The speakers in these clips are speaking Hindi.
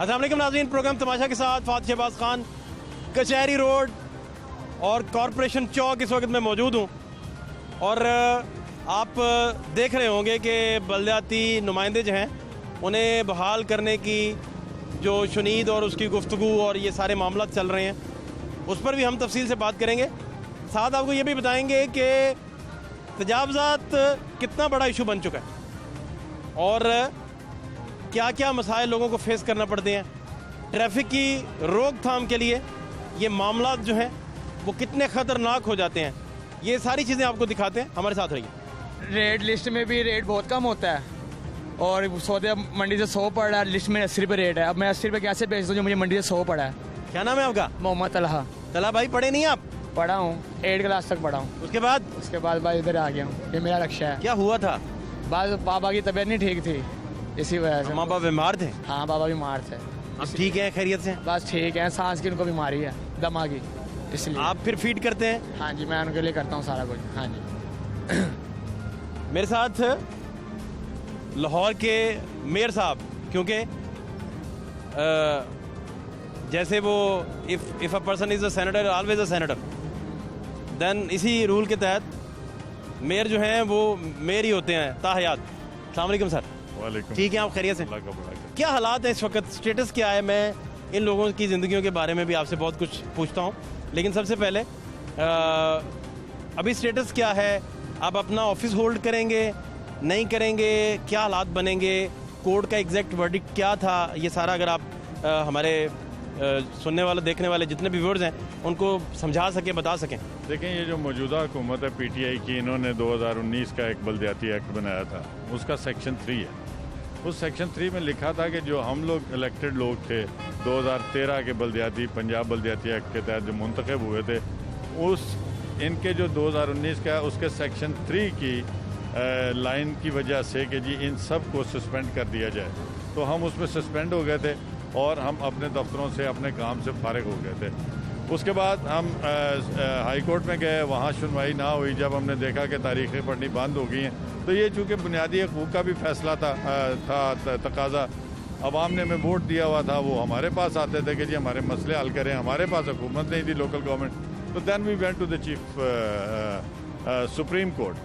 अस्सलाम वालेकुम नाज़रीन, प्रोग्राम तमाशा के साथ फात शहबाज खान कचहरी रोड और कॉरपोरेशन चौक इस वक्त मैं मौजूद हूँ। और आप देख रहे होंगे कि बलदियाती नुमाइंदे जो हैं उन्हें बहाल करने की जो शुनीद और उसकी गुफ्तगू और ये सारे मामला चल रहे हैं, उस पर भी हम तफसील से बात करेंगे। साथ आपको ये भी बताएंगे कि तजावज़ात कितना बड़ा इशू बन चुका है और क्या क्या मसाइल लोगों को फेस करना पड़ते हैं। ट्रैफिक की रोकथाम के लिए ये मामला जो हैं वो कितने ख़तरनाक हो जाते हैं, ये सारी चीज़ें आपको दिखाते हैं। हमारे साथ रहिए। रेट लिस्ट में भी रेट बहुत कम होता है और सौदे मंडी से 100 पड़ रहा है, लिस्ट में 80 रुपये रेट है। अब मैं 80 रुपये कैसे बेच दूँ जो मुझे मंडी से 100 पड़ा है। क्या नाम है आपका? मोहम्मद तलहा। तला भाई, पढ़े नहीं आप? पढ़ा हूँ, 8 क्लास तक पढ़ा हूँ। उसके बाद भाई इधर आ गया हूँ, ये मेरा लक्ष्य है। क्या हुआ था? बाद पापा की तबीयत नहीं ठीक थी, इसी वजह से। माँ बाप बीमार थे? हाँ, पापा बीमार थे। अब ठीक है, खैरियत से? बस ठीक है, सांस की उनको बीमारी है, दमा की, इसलिए। आप फिर फीड करते हैं? हाँ जी, मैं उनके लिए करता हूँ सारा कुछ। हाँ जी। मेरे साथ लाहौर के मेयर साहब, क्योंकि जैसे वो if a person is a senator always a senator, then इसी रूल के तहत मेयर जो हैं वो मेयर ही होते हैं ताहयात। अस्सलाम वालेकुम सर। वालेकुम। ठीक है, आप खैरियत से? क्या हालात है इस वक्त, स्टेटस क्या है? मैं इन लोगों की ज़िंदगियों के बारे में भी आपसे बहुत कुछ पूछता हूँ, लेकिन सबसे पहले अभी स्टेटस क्या है? आप अपना ऑफिस होल्ड करेंगे, नहीं करेंगे? क्या हालात बनेंगे? कोर्ट का एग्जैक्ट वर्डिक्ट क्या था? ये सारा अगर आप हमारे सुनने वाले देखने वाले जितने भी व्यूअर्स हैं उनको समझा सकें, बता सकें। देखें, ये जो मौजूदा हुकूमत है पीटीआई की, इन्होंने 2019 का एक बलदियाती एक्ट बनाया था, उसका सेक्शन 3 है। उस सेक्शन 3 में लिखा था कि जो हम लोग इलेक्टेड लोग थे 2013 के बलदियाती पंजाब बलदियाती एक्ट के तहत जो मुंतखब हुए थे, उस इनके जो 2019 का उसके सेक्शन 3 की लाइन की वजह से कि जी इन सब को सस्पेंड कर दिया जाए, तो हम उसमें सस्पेंड हो गए थे और हम अपने दफ्तरों से अपने काम से फारिग हो गए थे। उसके बाद हम हाई कोर्ट में गए, वहाँ सुनवाई ना हुई। जब हमने देखा कि तारीखें पढ़नी बंद हो गई हैं, तो ये चूँकि बुनियादी हकूक़ का भी फैसला था तकाजा, अवाम ने हमें वोट दिया हुआ था, वो हमारे पास आते थे कि जी हमारे मसले हल करें। हमारे पास हुकूमत नहीं थी, लोकल गवर्नमेंट। तो then we went to the chief supreme court.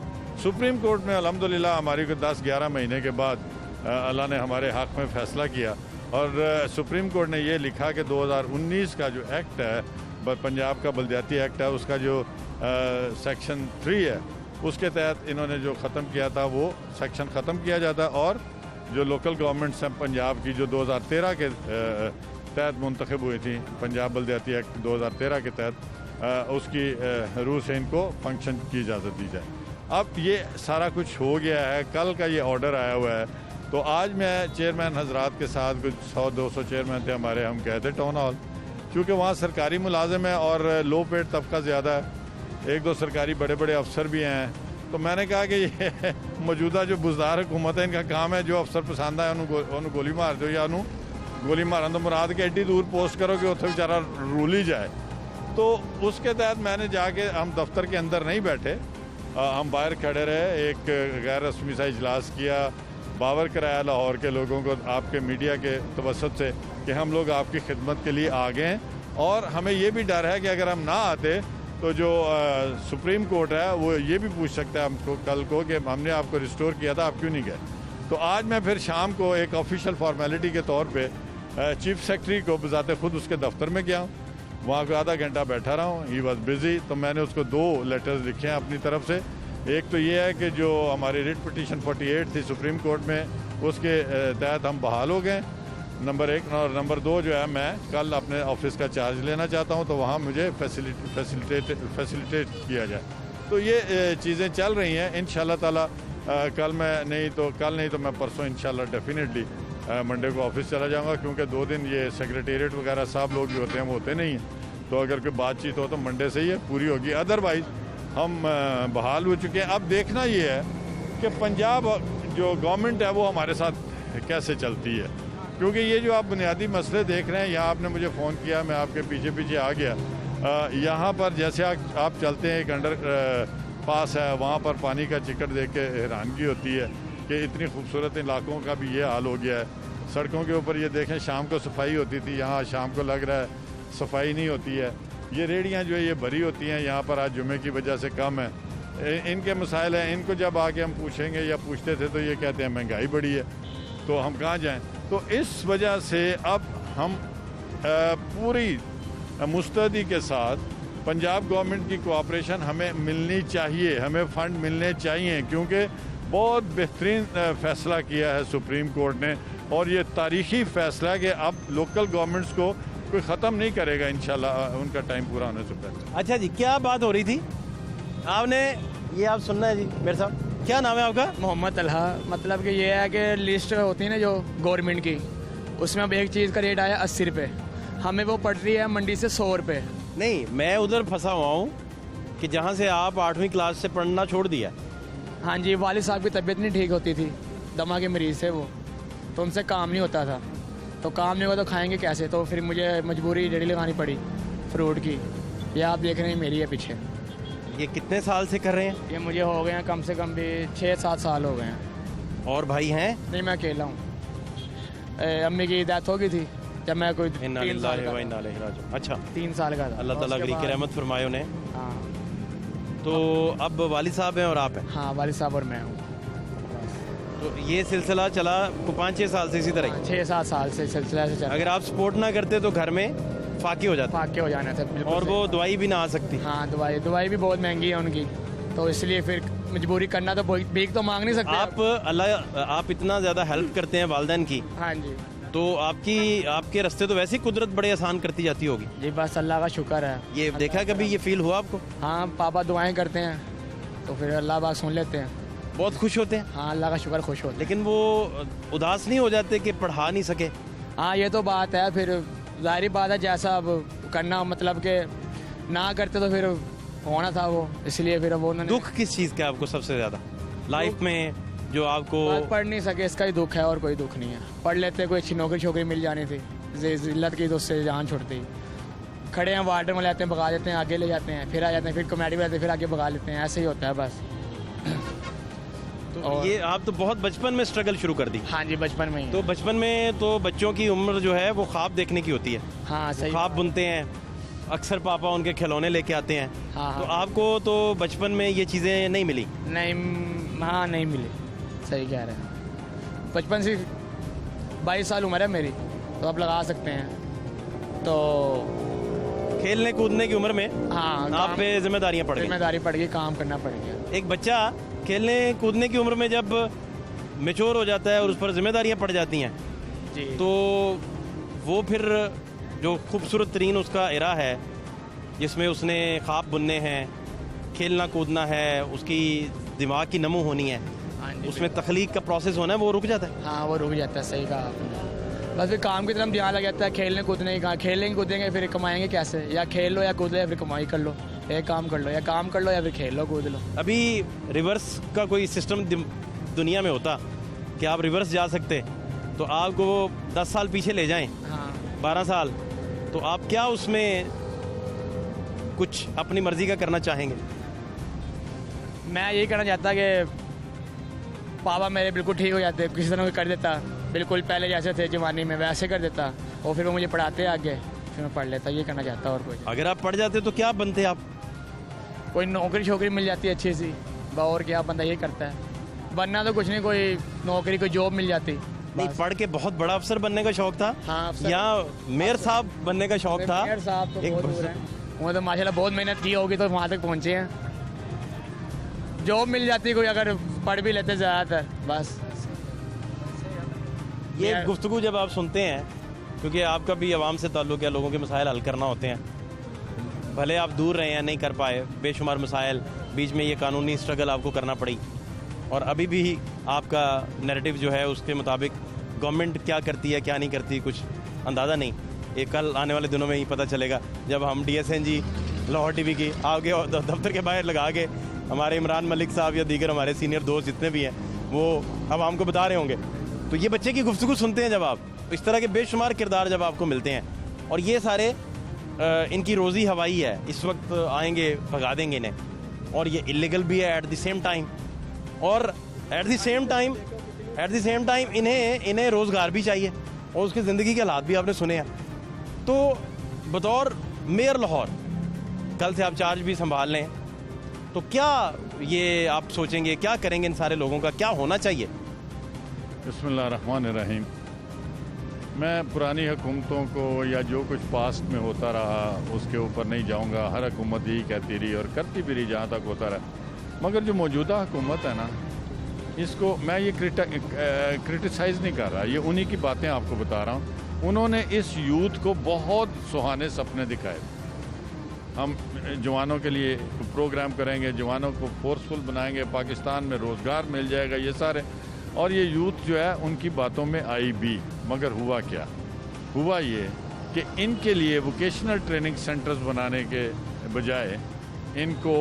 Supreme court में अल्हम्दुलिल्लाह हमारी को 10-11 महीने के बाद अल्लाह ने हमारे हक़ में फ़ैसला किया और सुप्रीम कोर्ट ने ये लिखा कि 2019 का जो एक्ट है, पंजाब का बलदियाती एक्ट है, उसका जो सेक्शन 3 है, उसके तहत इन्होंने जो ख़त्म किया था वो सेक्शन ख़त्म किया जाता है और जो लोकल गवर्नमेंट्स हैं पंजाब की, जो 2013 के तहत मुंतखब हुई थी, पंजाब बलदियाती एक्ट 2013 के तहत उसकी रूह से इनको फंक्शन की इजाज़त दी जाए। अब ये सारा कुछ हो गया है, कल का ये ऑर्डर आया हुआ है। तो आज मैं चेयरमैन हजरात के साथ, कुछ 100-200 चेयरमैन थे हमारे, हम गए थे टाउन हॉल, क्योंकि वहाँ सरकारी मुलाजिम है और लो पेड तबका ज़्यादा है, 1-2 सरकारी बड़े बड़े अफसर भी हैं। तो मैंने कहा कि ये मौजूदा जो बुज़दार हुकूमत है, इनका काम है जो अफसर पसंद है उन्होंने गोली मार दो, या उन्होंने गोली मारन तो मुराद के एड्डी दूर पोस्ट करो कि उत्थे बेचारा रूल ही जाए। तो उसके तहत मैंने जाके, हम दफ्तर के अंदर नहीं बैठे, हम बाहर खड़े रहे, एक गैर रस्मी सा इजलास किया, बावर कराया लाहौर के लोगों को आपके मीडिया के तवसत से कि हम लोग आपकी खिदमत के लिए आ गए हैं और हमें ये भी डर है कि अगर हम ना आते तो जो सुप्रीम कोर्ट है वो ये भी पूछ सकता है हमको कल को कि हमने आपको रिस्टोर किया था, आप क्यों नहीं गए। तो आज मैं फिर शाम को एक ऑफिशियल फॉर्मेलिटी के तौर पे चीफ सेक्रेटरी को बजाते खुद उसके दफ्तर में गया हूँ, वहाँ को आधा घंटा बैठा रहा हूँ, ही वॉज बिजी। तो मैंने उसको 2 लेटर्स लिखे हैं अपनी तरफ से। एक तो ये है कि जो हमारी रिट पिटीशन 48 थी सुप्रीम कोर्ट में, उसके तहत हम बहाल हो गए, नंबर 1। और नंबर 2 जो है, मैं कल अपने ऑफिस का चार्ज लेना चाहता हूँ, तो वहाँ मुझे फैसिलिटेट किया जाए। तो ये चीज़ें चल रही हैं। इंशाल्लाह ताला कल नहीं तो मैं परसों इंशाल्लाह डेफिनेटली मंडे को ऑफिस चला जाऊँगा, क्योंकि 2 दिन ये सेक्रेटेरिएट वगैरह साहब लोग जो होते हैं वो होते नहीं हैं। तो अगर कोई बातचीत हो तो मंडे से ही पूरी होगी, अदरवाइज़ हम बहाल हो चुके हैं। अब देखना ये है कि पंजाब जो गवर्नमेंट है वो हमारे साथ कैसे चलती है, क्योंकि ये जो आप बुनियादी मसले देख रहे हैं, यहाँ आपने मुझे फ़ोन किया, मैं आपके पीछे पीछे आ गया। यहाँ पर जैसे आप चलते हैं, एक अंडर पास है, वहाँ पर पानी का चिकट देख के हैरानगी होती है कि इतनी खूबसूरत इलाकों का भी ये हाल हो गया है। सड़कों के ऊपर ये देखें शाम को सफाई होती थी, यहाँ शाम को लग रहा है सफाई नहीं होती है। ये रेहड़ियाँ जो है ये भरी होती हैं, यहाँ पर आज जुमे की वजह से कम है। इनके मसाइल हैं, इनको जब आके हम पूछेंगे या पूछते थे तो ये कहते हैं महंगाई बढ़ी है, तो हम कहाँ जाएं। तो इस वजह से अब हम पूरी मुस्तैदी के साथ पंजाब गवर्नमेंट की कोऑपरेशन हमें मिलनी चाहिए, हमें फ़ंड मिलने चाहिए, क्योंकि बहुत बेहतरीन फ़ैसला किया है सुप्रीम कोर्ट ने, और ये तारीख़ी फ़ैसला है कि अब लोकल गवर्नमेंट्स को कोई ख़त्म नहीं करेगा इंशाल्लाह उनका टाइम पूरा होने से पहले। अच्छा जी, क्या बात हो रही थी आपने, ये आप सुनना है जी मेरे साहब। क्या नाम है आपका? मोहम्मद तलहा। मतलब कि ये है कि लिस्ट होती है ना जो गवर्नमेंट की, उसमें अब एक चीज़ का रेट आया 80 रुपये, हमें वो पड़ रही है मंडी से 100 रुपये। नहीं, मैं उधर फंसा हुआ हूँ कि जहाँ से आप 8वीं क्लास से पढ़ना छोड़ दिया। हाँ जी, वालिद साहब की तबीयत नहीं ठीक होती थी, दमा के मरीज़ थे वो, तो उनसे काम नहीं होता था, तो काम नहीं हुआ तो खाएंगे कैसे, तो फिर मुझे मजबूरी रेडी लगानी पड़ी फ्रूट की। ये आप देख रहे हैं मेरी है पीछे। ये कितने साल से कर रहे हैं? ये मुझे हो गए हैं कम से कम भी 6-7 साल हो गए हैं। और भाई हैं? नहीं, मैं अकेला हूँ। अम्मी की डेथ हो गई थी जब मैं कोई 3 साल का था। अच्छा, 3 साल का था। अल्लाह ताला की रहमत फरमाए उन्हें। हाँ, तो अब वालिद साहब हैं और आप हैं? हाँ, वालिद साहब और मैं हूँ। तो ये सिलसिला चला 5-6 साल से इसी तरह ही? 6-7 साल से सिलसिला से चला। अगर आप सपोर्ट ना करते तो घर में फाके हो जाते? फाके हो जाना था बिल्कुल। और वो दवाई भी ना आ सकती? हाँ, दवाई भी बहुत महंगी है उनकी, तो इसलिए फिर मजबूरी करना, तो भीख तो मांग नहीं सकते आप इतना ज़्यादा हेल्प करते हैं वालिदैन की, हाँ जी, तो आपके रास्ते तो वैसे ही कुदरत बड़े आसान करती जाती होगी। जी बस अल्लाह का शुक्र है। ये देखा कभी, ये फील हुआ आपको? हाँ, पापा दुआएं करते हैं तो फिर अल्लाह बात सुन लेते हैं, बहुत खुश होते हैं? हाँ, अल्लाह का शुक्र, खुश होते हैं। लेकिन वो उदास नहीं हो जाते कि पढ़ा नहीं सके? हाँ, ये तो बात है, फिर जाहिर बात है जैसा अब करना, मतलब कि ना करते तो फिर होना था वो, इसलिए फिर अब उन्होंने। दुख किस चीज़ का आपको सबसे ज़्यादा लाइफ में, जो आपको? पढ़ नहीं सके इसका ही दुख है, और कोई दुख नहीं है। पढ़ लेते, कोई अच्छी नौकरी मिल जानी थी, जिल्लत की तो उससे जान छुड़ती। खड़े हैं वार्डन में लेते हैं, भगा देते हैं, आगे ले जाते हैं, फिर आ जाते हैं, फिर कमेटी में आते हैं, फिर आगे भगा लेते हैं, ऐसे ही होता है बस। तो ये आप तो बहुत बचपन में स्ट्रगल शुरू कर दी? हाँ जी, बचपन में ही। तो बचपन में तो बच्चों की उम्र जो है वो ख्वाब देखने की होती है। हाँ, सही। ख्वाब बुनते हैं, अक्सर पापा उनके खिलौने लेके आते हैं। हाँ, तो आपको तो बचपन में ये चीज़ें नहीं मिली? नहीं, हाँ, नहीं मिली, सही कह रहे हैं। बचपन से 22 साल उम्र है मेरी, तो आप लगा सकते हैं। तो खेलने कूदने की उम्र में हाँ, आप पे जिम्मेदारियाँ पड़ गई? जिम्मेदारी पड़ गई, काम करना पड़ गया। एक बच्चा खेलने कूदने की उम्र में जब मैच्योर हो जाता है और उस पर जिम्मेदारियाँ पड़ जाती हैं जी, तो वो फिर जो खूबसूरत तरीन उसका इरा है, जिसमें उसने ख्वाब बुनने हैं, खेलना कूदना है, उसकी दिमाग की नमो होनी है, हाँ जी, उसमें तख्लीक का प्रोसेस होना है, वो रुक जाता है। हाँ, वो रुक जाता है, सही कहा आपने। बस फिर काम की तरफ ध्यान लग जाता है, खेलने कूदने की। कहाँ खेलेंगे कूदेंगे फिर कमाएंगे कैसे? या खेल लो या कूद लो या फिर कमाई कर लो, एक काम कर लो, या काम कर लो या फिर खेल लो कूद लो। अभी रिवर्स का कोई सिस्टम दुनिया में होता कि आप रिवर्स जा सकते, तो आपको 10 साल पीछे ले जाएं, हाँ, 12 साल, तो आप क्या उसमें कुछ अपनी मर्जी का करना चाहेंगे? मैं यही कहना चाहता कि पापा मेरे बिल्कुल ठीक हो जाते, किसी तरह कर देता, बिल्कुल पहले जैसे थे जवानी में वैसे कर देता, और फिर वो मुझे पढ़ाते आगे, फिर मैं पढ़ लेता, ये करना चाहता। और कोई अगर आप पढ़ जाते तो क्या बनते आप? कोई नौकरी मिल जाती है अच्छी सी, और क्या बंदा ये करता है, बनना तो कुछ नहीं, कोई नौकरी कोई जॉब मिल जाती। नहीं, पढ़ के बहुत बड़ा अफसर बनने का शौक था? हाँ, अफसर, या मेयर साहब बनने का शौक था? मेयर साहब तो बहुत दूर हैं, वो तो माशाल्लाह बहुत मेहनत की होगी तो वहाँ तक पहुँचे हैं। जॉब मिल जाती कोई, अगर पढ़ भी लेते ज़्यादातर, बस। ये गुफ्तगू जब आप सुनते हैं, क्योंकि आपका भी आवाम से ताल्लुक़ है, लोगों के मसाइल हल करना होते हैं, भले आप दूर रहे हैं, नहीं कर पाए, बेशुमार मसाइल, बीच में ये कानूनी स्ट्रगल आपको करना पड़ी, और अभी भी आपका नैरेटिव जो है उसके मुताबिक गवर्नमेंट क्या करती है क्या नहीं करती कुछ अंदाज़ा नहीं। ये कल आने वाले दिनों में ही पता चलेगा, जब हम DSNG लाहौर TV की आगे दफ्तर के बाहर लगा के हमारे इमरान मलिक साहब या दीगर हमारे सीनियर दोस्त जितने भी हैं वो अब हमको बता रहे होंगे। तो ये बच्चे की गुफ्तगू सुनते हैं जब आप, इस तरह के बेशुमार किरदार जब आपको मिलते हैं, और ये सारे इनकी रोज़ी हवाई है, इस वक्त आएंगे भगा देंगे इन्हें, और ये इलीगल भी है एट द सेम टाइम, और at the same time at the same time इन्हें रोज़गार भी चाहिए और उसकी ज़िंदगी के हालात भी आपने सुने हैं। तो बतौर मेयर लाहौर कल से आप चार्ज भी संभाल लें, तो क्या ये आप सोचेंगे, क्या करेंगे, इन सारे लोगों का क्या होना चाहिए? बिस्मिल्लाहिर्रहमानिर्रहीम। मैं पुरानी हुकूमतों को या जो कुछ पास्ट में होता रहा उसके ऊपर नहीं जाऊंगा। हर हुकूमत यही कहती रही और करती भी रही जहाँ तक होता रहा। मगर जो मौजूदा हुकूमत है ना, इसको मैं ये क्रिटिसाइज़ नहीं कर रहा, ये उन्हीं की बातें आपको बता रहा हूँ। उन्होंने इस यूथ को बहुत सुहाने सपने दिखाए। हम जवानों के लिए प्रोग्राम करेंगे, जवानों को फोर्सफुल बनाएंगे, पाकिस्तान में रोज़गार मिल जाएगा, ये सारे। और ये यूथ जो है उनकी बातों में आई भी, मगर हुआ क्या? हुआ ये कि इनके लिए वोकेशनल ट्रेनिंग सेंटर्स बनाने के बजाय इनको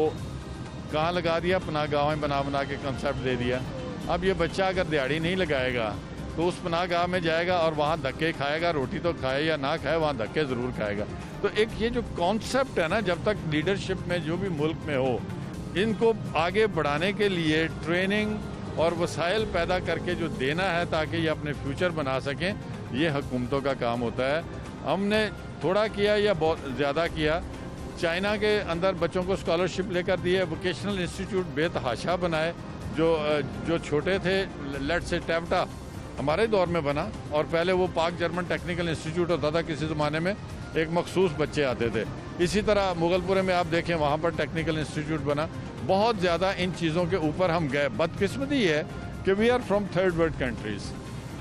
कहाँ लगा दिया, पनाहगाहें बना के कंसेप्ट दे दिया। अब ये बच्चा अगर दिहाड़ी नहीं लगाएगा तो उस पनाहगाह में जाएगा और वहाँ धक्के खाएगा, रोटी तो खाए या ना खाए, वहाँ धक्के ज़रूर खाएगा। तो एक ये जो कॉन्सेप्ट है ना, जब तक लीडरशिप में जो भी मुल्क में हो, इनको आगे बढ़ाने के लिए ट्रेनिंग और वसाइल पैदा करके जो देना है ताकि ये अपने फ्यूचर बना सकें, ये हुकूमतों का काम होता है। हमने थोड़ा किया या बहुत ज़्यादा किया। चाइना के अंदर बच्चों को स्कॉलरशिप लेकर दिए, वोकेशनल इंस्टीट्यूट बेतहाशा बनाए। जो छोटे थे, लेट से टैप्टा हमारे दौर में बना, और पहले वो पाक जर्मन टेक्निकल इंस्टीट्यूट होता था, किसी ज़माने में एक मखसूस बच्चे आते थे। इसी तरह मुगलपुरे में आप देखें, वहाँ पर टेक्निकल इंस्टीट्यूट बना। बहुत ज़्यादा इन चीज़ों के ऊपर हम गए। बदकिस्मती है कि we are from third world countries.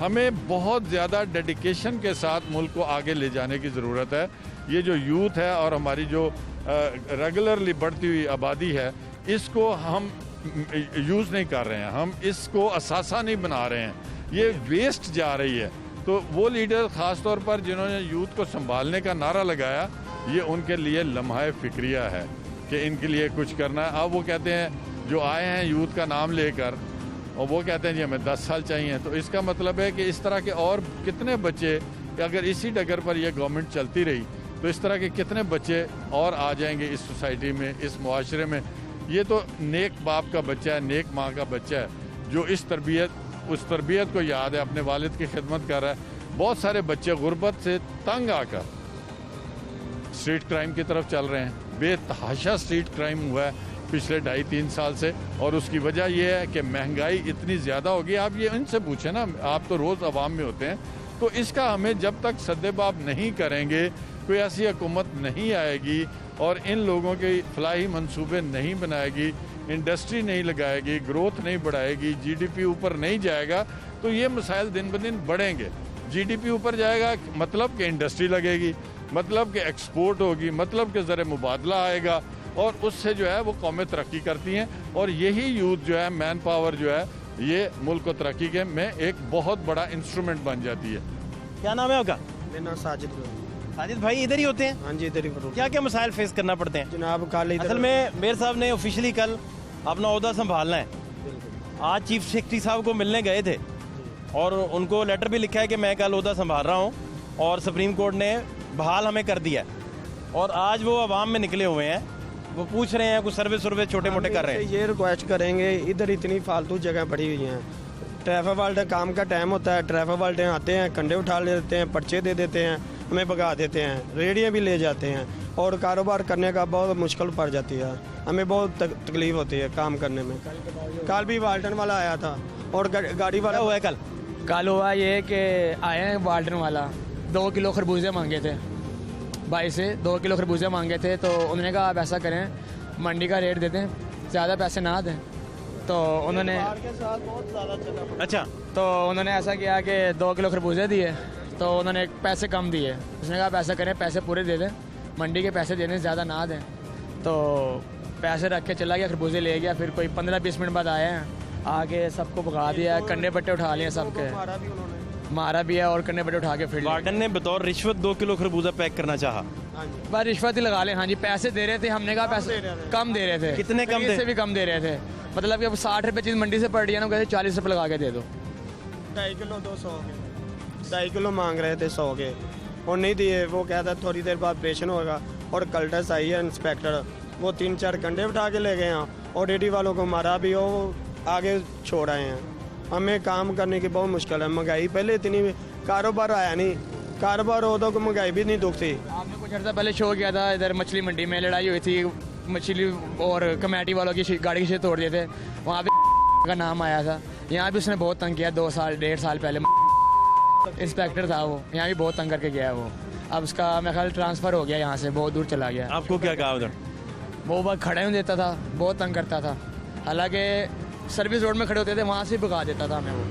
हमें बहुत ज़्यादा डेडिकेशन के साथ मुल्क को आगे ले जाने की ज़रूरत है। ये जो यूथ है और हमारी जो रेगुलरली बढ़ती हुई आबादी है, इसको हम यूज़ नहीं कर रहे हैं, हम इसको असासा नहीं बना रहे हैं, ये वेस्ट जा रही है। तो वो लीडर ख़ास तौर पर जिन्होंने यूथ को संभालने का नारा लगाया, ये उनके लिए लम्हा फिक्रिया है कि इनके लिए कुछ करना है। अब वो कहते हैं, जो आए हैं यूथ का नाम लेकर, और वो कहते हैं जी हमें 10 साल चाहिए। तो इसका मतलब है कि इस तरह के और कितने बच्चे, अगर इसी डगर पर यह गवर्नमेंट चलती रही तो इस तरह के कितने बच्चे और आ जाएंगे इस सोसाइटी में, इस मुआशरे में। ये तो नेक बाप का बच्चा है, नेक माँ का बच्चा है, जो उस तरबियत को याद है, अपने वालिद की खिदमत कर रहा है। बहुत सारे बच्चे गुर्बत से तंग आकर स्ट्रीट क्राइम की तरफ चल रहे हैं। बेतहाशा स्ट्रीट क्राइम हुआ है पिछले 2.5-3 साल से, और उसकी वजह यह है कि महंगाई इतनी ज़्यादा होगी। आप ये इनसे पूछें ना, आप तो रोज़ अवाम में होते हैं। तो इसका हमें जब तक सद्देबाब नहीं करेंगे, कोई ऐसी हुकूमत नहीं आएगी और इन लोगों के फलाही मंसूबे नहीं बनाएगी, इंडस्ट्री नहीं लगाएगी, ग्रोथ नहीं बढ़ाएगी, जीडीपी ऊपर नहीं जाएगा, तो ये मसाइल दिन ब दिन बढ़ेंगे। जीडीपी ऊपर जाएगा मतलब कि इंडस्ट्री लगेगी, मतलब कि एक्सपोर्ट होगी, मतलब कि ज़र मुबादला आएगा, और उससे जो है वो कौमें तरक्की करती हैं। और यही यूथ जो है, मैन पावर जो है, ये मुल्क को तरक्की के में एक बहुत बड़ा इंस्ट्रूमेंट बन जाती है। क्या नाम है आपका? मेरा नाम साजिद। साजिद भाई इधर ही होते हैं? हाँ जी, इधर ही। क्या क्या मसाइल फेस करना पड़ते हैं जनाब? कल असल में मेयर साहब ने ऑफिशियली कल अपना ओहदा संभालना है। आज चीफ सेक्रेटरी साहब को मिलने गए थे और उनको लेटर भी लिखा है कि मैं कल ओहदा संभाल रहा हूँ, और सुप्रीम कोर्ट ने बहाल हमें कर दिया है। और आज वो आवाम में निकले हुए हैं, वो पूछ रहे हैं, कुछ सर्वे छोटे मोटे कर रहे हैं। ये रिक्वेस्ट करेंगे, इधर इतनी फालतू जगह पड़ी हुई हैं। ट्रैफिक वाले काम का टाइम होता है, ट्रैफिक वाले आते हैं, कंडे उठा लेते हैं, पर्चे दे देते हैं, हमें भगा देते हैं, रेडियाँ भी ले जाते हैं, और कारोबार करने का बहुत मुश्किल पड़ जाती है। हमें बहुत तकलीफ होती है काम करने में। कल भी वाल्टन वाला आया था और गाड़ी वाला हुआ है कल हुआ ये कि आए हैं वाल्टन वाला, 2 किलो खरबूजे मांगे थे भाई से, 2 किलो खरबूजे मांगे थे। तो उन्होंने कहा आप ऐसा करें, मंडी का रेट दे दें, ज़्यादा पैसे ना दें। तो उन्होंने अच्छा, तो उन्होंने ऐसा किया कि 2 किलो खरबूजे दिए, तो उन्होंने पैसे कम दिए। उसने कहा आप ऐसा करें, पैसे पूरे दे दें, मंडी के पैसे देने ज़्यादा ना दें। तो पैसे रख के चला गया, खरबूजे ले गया। फिर कोई 15-20 मिनट बाद आए हैं, आके सबको भगा दिया, कंडे पट्टे उठा लिए सबके, मारा भी है और कंडे पट्टे उठा के फिर वार्डन ने बतौर रिश्वत 2 किलो खरबूजा पैक करना चाहा। बस रिश्वत ही लगा लें। हाँ जी, पैसे दे रहे थे, हमने कहा पैसे कम दे रहे थे। कितने कम थे? से भी कम दे रहे थे, मतलब कि अब 60 रुपये चीज़ मंडी से पड़ रही है ना, कहते 40 रुपये लगा के दे दो। 2.5 किलो 200 के, 2.5 किलो मांग रहे थे 100 के, और नहीं दिए। वो कहता थोड़ी देर बाद ऑपरेशन होगा, और कल्टस आई है इंस्पेक्टर, वो 3-4 कंडे उठा के ले गए हैं, और रेडी वालों को मारा भी, वो आगे छोड़ आए हैं। हमें काम करने की बहुत मुश्किल है। महंगाई पहले इतनी कारोबार आया नहीं, कारोबार हो तो महंगाई भी नहीं दुखती। आपने कुछ अर्सा पहले शो किया था इधर मछली मंडी में, लड़ाई हुई थी मछली और कमेटी वालों की गाड़ी के तोड़ दिए थे, वहाँ पे का नाम आया था। यहाँ भी उसने बहुत तंग किया 2 साल 1.5 साल पहले। इंस्पेक्टर था वो, यहाँ भी बहुत तंग करके गया वो। अब उसका मेरा ख्याल ट्रांसफ़र हो गया यहाँ से, बहुत दूर चला गया। आपको क्या कहा उधर? वो बस खड़े नहीं देता था, बहुत तंग करता था। हालांकि सर्विस रोड में खड़े होते थे, वहाँ से भगा देता था हमें वो।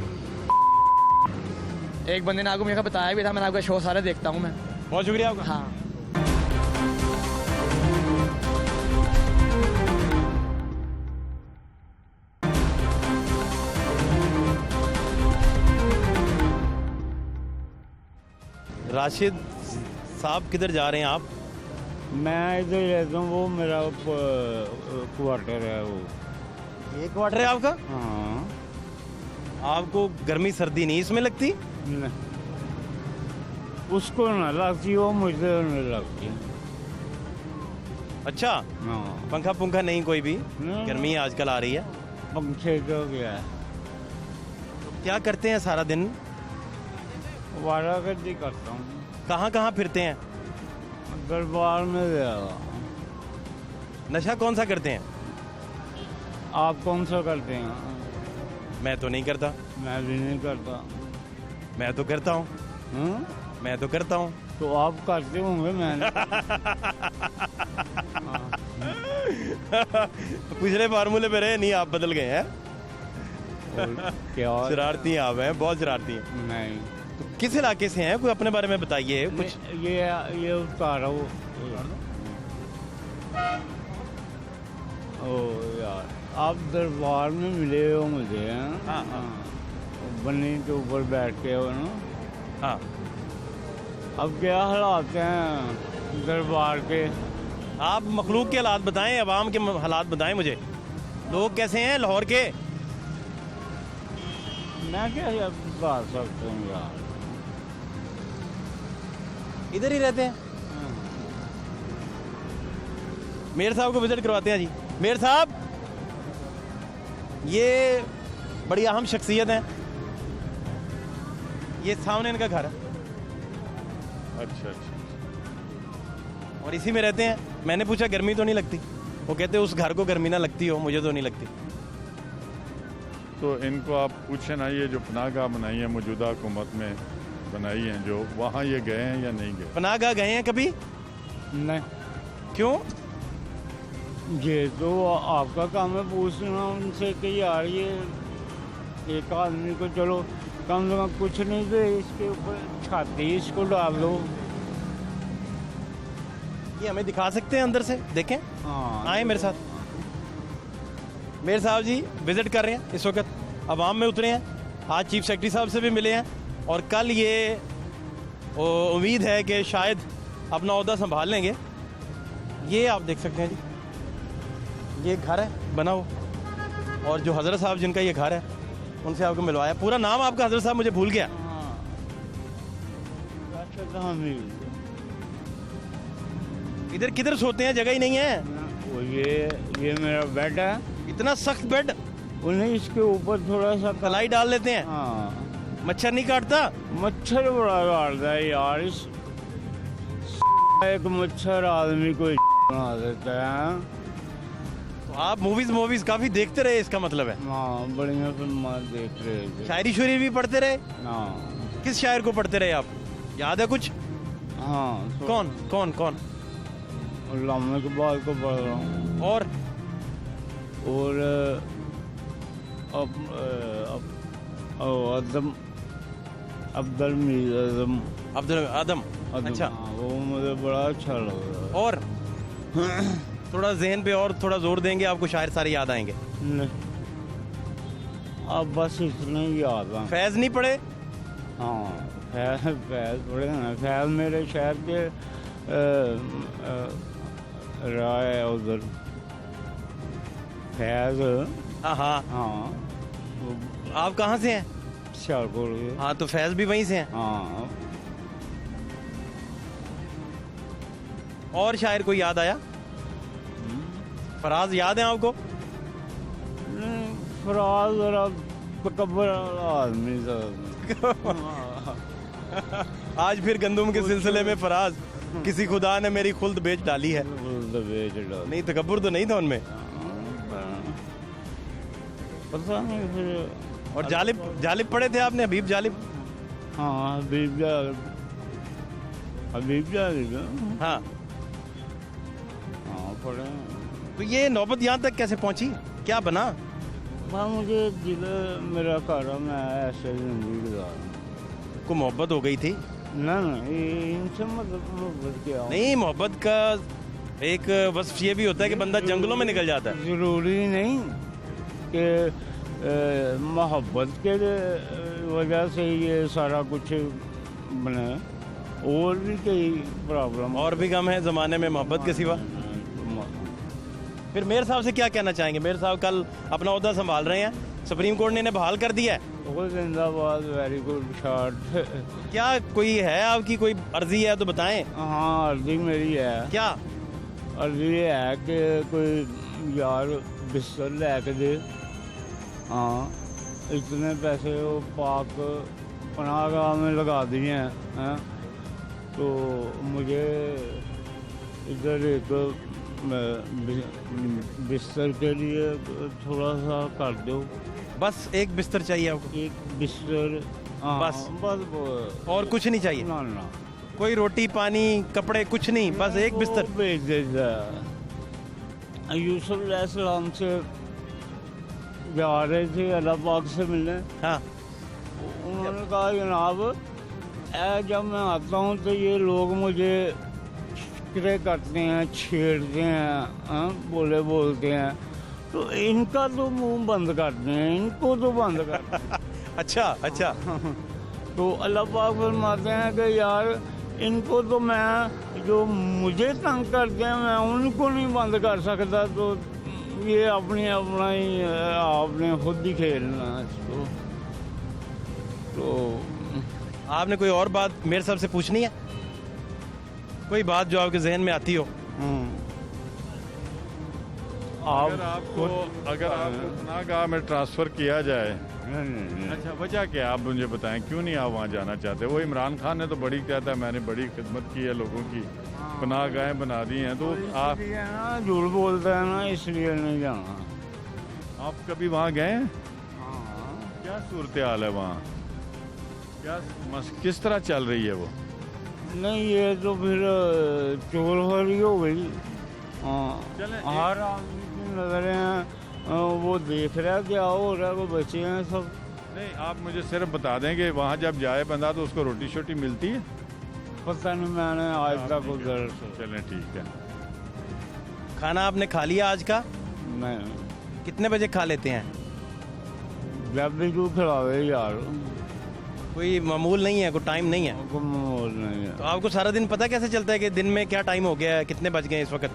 एक बंदे ने आपको मेरे को बताया भी था, मैंने आपका शो सारा देखता हूँ मैं। बहुत शुक्रिया आपका। हाँ। राशिद साहब किधर जा रहे हैं आप? मैं इधर रहता हूँ, वो मेरा क्वार्टर है वो। ये क्वार्टर है आपका? हाँ। आपको गर्मी सर्दी नहीं इसमें लगती? न, उसको ना लगती, वो मुझे नहीं लगती। अच्छा, हाँ। पंखा पुंखा नहीं कोई भी? नहीं। गर्मी आजकल आ रही है। पंखे का गया है, क्या करते हैं सारा दिन? वारागर्दी करता हूँ। कहाँ कहाँ फिरते हैं? दरबार में गया। नशा कौन सा करते हैं? आप कौन सा करते हैं? मैं तो नहीं करता। मैं भी नहीं करता। मैं तो करता हूँ। हाँ? मैं तो करता हूँ। तो आप करते होंगे, मैंने पिछले फार्मूले पे रहे नहीं, आप बदल गए हैं। क्या शरारती आप हैं, बहुत शरारती हैं। नहीं, तो किस इलाके से हैं? कोई अपने बारे में बताइए कुछ। ये उतारा वो। ओ यार, आप दरबार में मिले हो मुझे, हैं? हाँ, हाँ। बन्नी के ऊपर बैठ के हो ना। हाँ, अब क्या हालात हैं दरबार के? आप मखलूक के हालात बताएं, अवाम के हालात बताएं मुझे। लोग कैसे हैं लाहौर के? मैं क्या बात सकता हूँ यार। इधर ही रहते हैं। मेयर साहब को विजिट करवाते हैं जी। मेयर साहब, ये बड़ी अहम शख्सियत है, ये सामने इनका घर है अच्छा अच्छा। और इसी में रहते हैं। मैंने पूछा गर्मी तो नहीं लगती? वो कहते उस घर को गर्मी ना लगती हो, मुझे तो नहीं लगती। तो इनको आप पूछे ना, ये जो पनाहगाह बनाई है मौजूदा हुकूमत में बनाई है, जो वहाँ ये गए हैं या नहीं गए? पनाहगाह गए हैं कभी? नहीं, क्यों? ये तो आपका काम है पूछना उनसे कि यार ये एक आदमी को चलो कम से कम कुछ नहीं तो इसके ऊपर छाती इसको डाल दो। ये हमें दिखा सकते हैं अंदर से? देखें, हाँ, आए मेरे साथ। मेयर साहब जी विजिट कर रहे हैं इस वक्त, अवाम में उतरे हैं। आज चीफ सेक्रेटरी साहब से भी मिले हैं और कल ये उम्मीद है कि शायद अपना ओहदा संभाल लेंगे। ये आप देख सकते हैं जी, ये घर है बना हो, और जो हज़रत साहब जिनका ये घर है उनसे आपको मिलवाया। पूरा नाम आपका हज़रत साहब मुझे भूल गया। हाँ। तो हम ही इधर किधर सोते हैं? जगह ही नहीं है। वो ये मेरा बेड है। इतना सख्त बेड, उन्हें इसके ऊपर थोड़ा सा कलाई डाल लेते हैं। हाँ, मच्छर नहीं काटता? मच्छर बड़ा काटता है यार। इस एक मच्छर आदमी को बना देता है। तो आप मूवीज काफी देखते रहे, इसका मतलब है। हाँ, बढ़िया फिल्म देख रहे थे। शायरी शुरी भी पढ़ते रहे? हाँ। किस शायर को पढ़ते रहे आप, याद है कुछ? हाँ, तो कौन कौन कौन? अल्लामा इकबाल को पढ़ रहा हूँ। और अदम अब्दुल मीर अदम अब्दुल आदम। अदम, अच्छा। हाँ, वो मुझे बड़ा अच्छा लग रहा है। और थोड़ा जहन पे और थोड़ा जोर देंगे, आपको शायर सारे याद आएंगे। नहीं, अब बस इतने ही याद है। फैज नहीं पढ़े? हाँ, फैज पढ़े ना। फैज मेरे शहर के राय है उधर। फैज, हाँ हाँ। हाँ, आप कहाँ से हैं? शाहपुर के। हाँ, तो फैज भी वहीं से हैं। हाँ। और शायर कोई याद आया? फराज याद है आपको? नहीं, फराज जरा तकब्बर आदमी था। आज फिर गंदुम के सिलसिले में फराज, किसी खुदा ने मेरी खुल्द बेच डाली है। नहीं, तकब्बुर तो नहीं था उनमें। पता नहीं फिर। और जालिब पढ़े थे आपने, हबीब जालिब? हाँ, हबीब जालिब हाँ, पढ़े। तो ये नौबत यहाँ तक कैसे पहुँची, क्या बना? हाँ, मुझे दिल मेरा घर, मैं ऐसे जिंदगी गुजार। को मोहब्बत हो गई थी? ना इनसे मोहब्बत क्या। नहीं, मोहब्बत का एक वस्फ ये भी होता है कि बंदा जंगलों में निकल जाता है। ज़रूरी नहीं कि मोहब्बत के वजह से ये सारा कुछ बने, और भी कई प्रॉब्लम और भी कम है ज़माने में मोहब्बत के सिवा। फिर मेयर साहब से क्या कहना चाहेंगे? मेयर साहब कल अपना ओहदा संभाल रहे हैं, सुप्रीम कोर्ट ने इन्हें बहाल कर दिया है। जिंदाबाद, वेरी गुड शॉट। क्या कोई है आपकी कोई अर्जी है तो बताएं। हाँ, अर्जी मेरी है। क्या अर्जी ये है कि कोई यार बिस्तर लेके दे। हाँ, इतने पैसे वो पाक पनाहगाह में लगा दिए हैं, तो मुझे इधर एक बिस्तर के लिए थोड़ा सा कर दो। बस एक बिस्तर चाहिए आपको? एक बिस्तर, हाँ, बस और कुछ नहीं चाहिए? ना, कोई रोटी पानी कपड़े कुछ नहीं, बस एक बिस्तर भेज देता। यूसुफ अलैहिस्सलाम से जा रहे थे अल्लाह पाक से मिलने। हाँ, उन्होंने कहा जनाब, जब मैं आता हूँ तो ये लोग मुझे शिकरे करते हैं, छेड़ते हैं, बोलते हैं, तो इनका तो मुंह बंद करते हैं, इनको तो बंद कर। अच्छा। तो अल्लाह पाक फरमाते हैं कि यार इनको तो मैं, जो मुझे तंग करते हैं, मैं उनको नहीं बंद कर सकता, तो ये अपना ही आपने खुद ही खेलना इसको। तो आपने कोई और बात मेरे साहब से पूछनी है? कोई बात जो आपके जहन में आती हो? अगर आपको पनाहगाह में ट्रांसफ़र किया जाए, अच्छा वजह क्या, आप मुझे बताएं, क्यों नहीं आप वहाँ जाना चाहते? वो इमरान खान ने तो बड़ी कहता है मैंने बड़ी खिदमत की है लोगों की, पनाहगाहें बना दी हैं, तो आप झूठ बोलते हैं ना, इसलिए नहीं जाना। आप कभी वहाँ गए हैं? क्या सूरत हाल है वहाँ, क्या किस तरह चल रही है वो? नहीं, ये तो फिर चोरखोरी हो गई। चलें, हर आदमी की नजरें हैं, वो देख रहा है क्या हो रहा है, वो बच्चे हैं सब। नहीं, आप मुझे सिर्फ बता दें कि वहाँ जब जाए बंदा तो उसको रोटी शोटी मिलती है? पता नहीं, मैंने आज तक उधर। चलें ठीक है। खाना आपने खा लिया आज का? नहीं, कितने बजे खा लेते हैं? जब भी तू खिलावे यार, कोई मामूल नहीं है, कोई टाइम नहीं है? कोई माहौल नहीं है। तो आपको सारा दिन पता कैसे चलता है कि दिन में क्या टाइम हो गया है, कितने बज गए इस वक्त?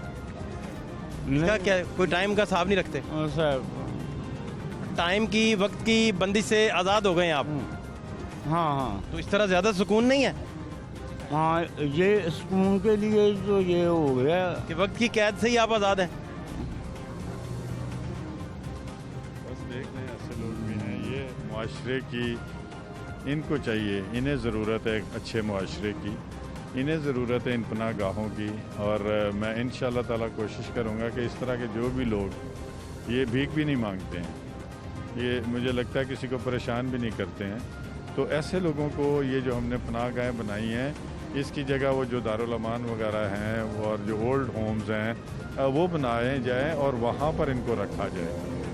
इसका क्या कोई टाइम का हिसाब नहीं रखते? टाइम की, वक्त की बंदिश से आज़ाद हो गए हैं आप? हाँ, तो इस तरह ज़्यादा सुकून नहीं है? हाँ, ये सुकून के लिए तो ये हो गया कि वक्त की कैद से ही आप आज़ाद हैं? बस देख लें, ऐसे लोग भी हैं। ये मुआशरे की इनको चाहिए, इन्हें ज़रूरत है अच्छे मुआशरे की, इन्हें ज़रूरत है इन पनाहगाहों की। और मैं इंशाअल्लाह ताला कोशिश करूँगा कि इस तरह के जो भी लोग ये भीख भी नहीं मांगते हैं, ये मुझे लगता है किसी को परेशान भी नहीं करते हैं, तो ऐसे लोगों को ये जो हमने पनाहगाहें बनाई हैं, इसकी जगह वो जो दारुल अमान वगैरह हैं और जो ओल्ड होम्स हैं वो बनाए जाएँ और वहाँ पर इनको रखा जाए।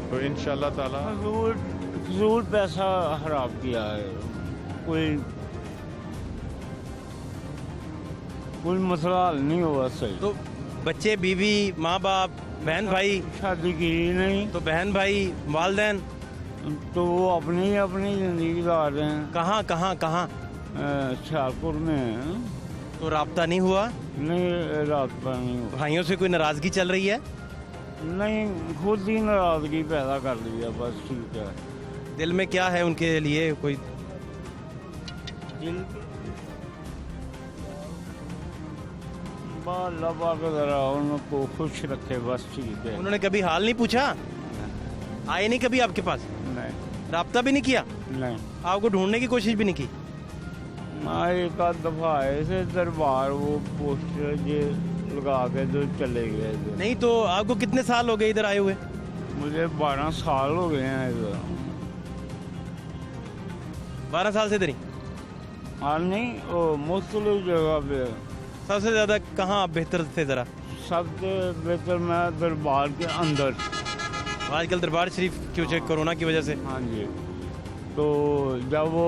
तो इंशाअल्लाह ताला फजूल पैसा खराब किया है, कोई मसला हल नहीं हुआ सही। तो बच्चे, बीवी, माँ बाप, बहन भाई शादी की नहीं, तो बहन भाई, वालदैन तो वो अपनी ज़िंदगी गुजार रहे हैं। कहाँ? शाहपुर में। तो राब्ता नहीं हुआ? नहीं, राब्ता नहीं हुआ। भाइयों से कोई नाराज़गी चल रही है? नहीं, खुद ही नाराज़गी पैदा कर लिया, बस ठीक है। दिल में क्या है उनके लिए? कोई दिल अल्लाह पाक ज़रा उनको खुश रखे, बस ठीक है। उन्होंने कभी हाल नहीं पूछा? आए नहीं कभी आपके पास? नहीं। राब्ता भी नहीं किया, नहीं आपको ढूंढने की कोशिश भी नहीं की? हाँ, एक आध दफा आए थे दरबार, वो पोस्टर ये लगा के तो चले गए थे। नहीं तो आपको कितने साल हो गए इधर आए हुए? मुझे 12 साल हो गए हैं इधर। 12 साल से इधर ही? हाँ नहीं, वो मुख्तलिफ जगह पे। सबसे ज़्यादा कहाँ आप बेहतर थे ज़रा? सबसे बेहतर मैं दरबार के अंदर। आजकल दरबार शरीफ क्योंकि कोरोना की वजह से। हाँ जी, तो जब वो